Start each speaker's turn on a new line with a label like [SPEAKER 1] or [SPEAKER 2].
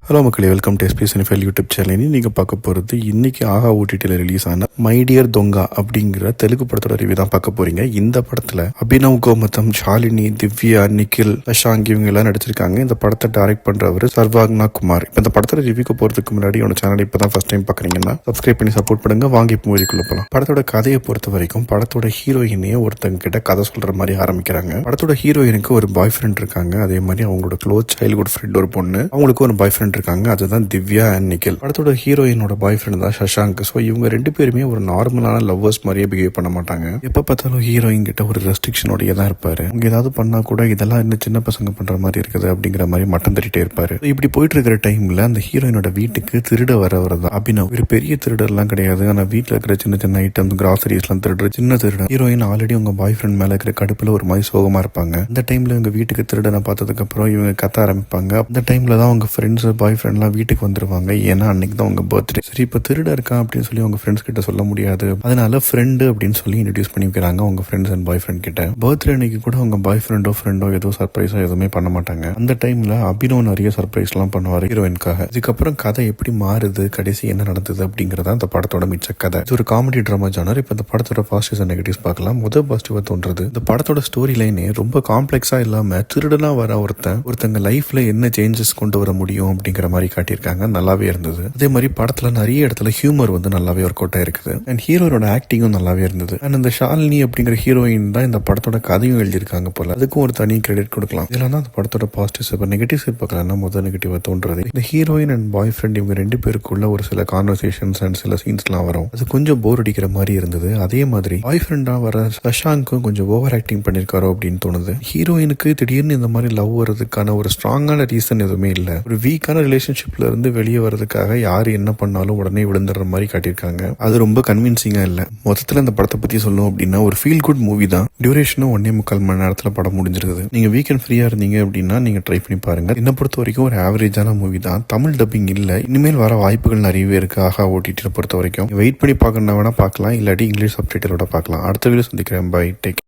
[SPEAKER 1] Hello மக்களே, welcome to SP cinephile YouTube channel. நீங்கள் பார்க்க போகிறது இன்றைக்கி ஆஹா ஓடிடியில் ரிலீஸ் ஆன மை டியர் தொங்கா அப்படிங்கிற தெலுங்கு படத்தோட ரிவ்யூ தான் பார்க்க போகிறீங்க. இந்த படத்தில் அபினவ் கோமதம், ஷாலினி, திவ்யா, நிக்கில், சஷாங்க் இவங்க எல்லாம் நடிச்சிருக்காங்க. இந்த படத்தை டைரக்ட் பண்ணுறவர் சர்வாக்னா குமார். இப்போ இந்த படத்தோட ரிவ்யூக்கு போகிறதுக்கு முன்னாடி என்னோட சேனல் இப்போ தான் ஃபஸ்ட் டைம் பார்க்குறீங்கன்னா சப்ஸ்கிரைப் பண்ணி சப்போர்ட் பண்ணுங்க. வாங்கி மூவிக்குள்ள போகலாம். படத்தோட கதையை பொறுத்த வரைக்கும் படத்தோட ஹீரோயினையே ஒருத்தங்க கிட்ட கதை சொல்கிற மாதிரி ஆரம்பிக்கிறாங்க. படத்தோட ஹீரோயினுக்கு ஒரு பாய் ஃப்ரெண்ட் இருக்காங்க. அதே மாதிரி அவங்களோட க்ளோஸ் சைல்ட்ஹுட் ஃப்ரெண்ட் ஒரு பொண்ணு, அவங்களுக்கு ஒரு பாய் ஃப்ரெண்ட் இருக்காங்க. அதுதான் திவ்யா அண்ட் நிக்கில். படத்தோட ஹீரோயினோட பாய் ஃப்ரெண்ட் தான் சஷாங்க். ஸோ இவங்க ரெண்டு பேருமே ஒரு நார்மலான லவ்வர்ஸ் மாதிரியே பிஹேவ் பண்ண மாட்டாங்க. எப்போ பார்த்தாலும் ஹீரோயின் கிட்ட ஒரு ரெஸ்ட்ரிக்ஷனோடய தான் இருப்பாரு. அவங்க ஏதாவது பண்ணா கூட இதெல்லாம் இன்னும் சின்ன பசங்க பண்ற மாதிரி இருக்குது அப்படிங்கிற மாதிரி மட்டம் தட்டிட்டே இருப்பாரு. இப்படி போயிட்டு இருக்கிற டைம்ல அந்த ஹீரோயினோட வீட்டுக்கு திருட வரவர் தான் அபினவ். ஒரு பெரிய திருடர்லாம் கிடையாது, ஆனா வீட்டில் இருக்கிற சின்ன சின்ன ஐட்டம், கிராசரிஸ் எல்லாம் திருடுற சின்ன திருடன். ஹீரோயின் ஆல்ரெடி உங்க பாய் ஃப்ரெண்ட் மேல இருக்கிற கடுப்புல ஒரு மாதிரி சோகமா இருப்பாங்க. இந்த டைம்ல இவங்க வீட்டுக்கு திருடனை பார்த்ததுக்கு அப்புறம் இவங்க கத்த ஆரம்பிப்பாங்க. அந்த டைம்ல தான் அவங்க ஃப்ரெண்ட்ஸ், பாய் ஃப்ரெண்ட்லாம் வீட்டுக்கு வந்துருவாங்க. ஏன்னா அன்னைக்கு தான் உங்க பர்த்டே. சரி, இப்போ திருட இருக்கான் அப்படின்னு சொல்லி உங்க ஃப்ரெண்ட்ஸ் கிட்ட சொல்ல முடியாது. அதனால ஃப்ரெண்டு அப்படின்னு சொல்லி இன்ட்ரடியூஸ் பண்ணி வைக்கிறாங்க உங்க ஃப்ரெண்ட்ஸ் அண்ட் பாய் ஃப்ரெண்ட் கிட்ட. பர்த்டே அன்னைக்கு கூட உங்க பாய் ஃப்ரெண்டோ ஏதோ சர்ப்ரைஸா எதுவுமே பண்ண மாட்டாங்க. அந்த டைம்ல அபினவ் நிறைய சர்ப்ரைஸ் எல்லாம் பண்ணுவாரு ஹீரோயின்காக. இதுக்கப்புறம் கதை எப்படி மாறுது, கடைசி என்ன நடந்தது அப்படிங்கறத அந்த படத்தோட மிச்ச கதை. இது ஒரு காமெடி டிராமா ஜானர். இப்போ இந்த படத்தோட பாசிட்டிவ்ஸ் அண்ட் நெகட்டிவ்ஸ் பார்க்கலாம். முதல் பாசிட்டிவா தோன்றது, இந்த படத்தோட ஸ்டோரி லைனே ரொம்ப காம்ப்ளெக்ஸா இல்லாம திருடனா வர ஒருத்தங்க லைஃப்ல என்ன சேஞ்சஸ் கொண்டு வர முடியும் அப்படிங்கிற மாதிரி காட்டியிருக்காங்க. நல்லாவே இருந்தது. அதே மாதிரி படத்துல நிறைய இடத்துல ஹியூமர் வந்து நல்லாவே ஒர்க் அவுட் ஆயிருக்குது. அண்ட் ஹீரோனோட ஆக்டிங்கும் நல்லாவே இருந்தது. அண்ட் இந்த ஷாலினி அப்படிங்கிற ஹீரோயின் தான் இந்த படத்தோட கதையும் எழுதியிருக்காங்க போல. அதுக்கும் ஒரு தனி கிரெடிட் கொடுக்கலாம். இதெல்லாம் தான் அந்த படத்தோட பாசிட்டிவ்ஸ். இப்போ நெகட்டிவ்ஸ் பார்க்கலாம்னா முதல் நெகட்டிவா தோன்றது, இந்த ஹீரோயின் அண்ட் பாய் ஃப்ரெண்ட் இவங்க ரெண்டு பேருக்குள்ள ஒரு சில கான்வர்சேஷன்ஸ் அண்ட் சில சீன்ஸ்லாம் வரும். அது கொஞ்சம் போர் அடிக்கிற மாதிரி இருந்தது. அதே மாதிரி பாய் ஃப்ரெண்டா வர சஷாங்க்கும் கொஞ்சம் ஓவர் ஆக்டிங் பண்ணிருக்காரோ அப்படின்னு தோணுது. ஹீரோயினுக்கு திடீர்னு இந்த மாதிரி லவ் வரதுக்கான ஒரு ஸ்ட்ராங்கான ரீசன் எதுவுமே இல்லை. ஒரு வீக்கான ரிலேஷன்ஷிப்ல இருந்து வெளியே வரதுக்காக யாரு என்ன பண்ணாலும் உடனே விழுந்துடுற மாதிரி காட்டியிருக்காங்க. அது ரொம்ப கன்வின்சிங்கா இல்ல. மொத்தத்துல இந்த படத்தை பத்தி சொல்லணும் அப்படின்னா ஒரு ஃபீல் குட் மூவி தான். டியூரேஷனும் 1.25 மணி நேரத்துல படம் முடிஞ்சிருக்குது. நீங்க வீக்கெண்ட் ஃப்ரீயா இருந்தீங்க அப்படின்னா நீங்க ட்ரை பண்ணி பாருங்க. என்ன பொறுத்த வரைக்கும் ஒரு ஆவரேஜான மூவி தான். தமிழ் டப்பிங் இல்ல. இனிமேல் வர வாய்ப்புகள் நிறையவே இருக்கு ஆஹா ஓடிடி பொறுத்த வரைக்கும். வெயிட் பண்ணி பார்க்கணும்னா வேணா பார்க்கலாம், இல்லாட்டி இங்கிலீஷ் சப்டைட்டிலோட பார்க்கலாம். அடுத்த வீடியோ சந்திக்கிறேன். Bye, take.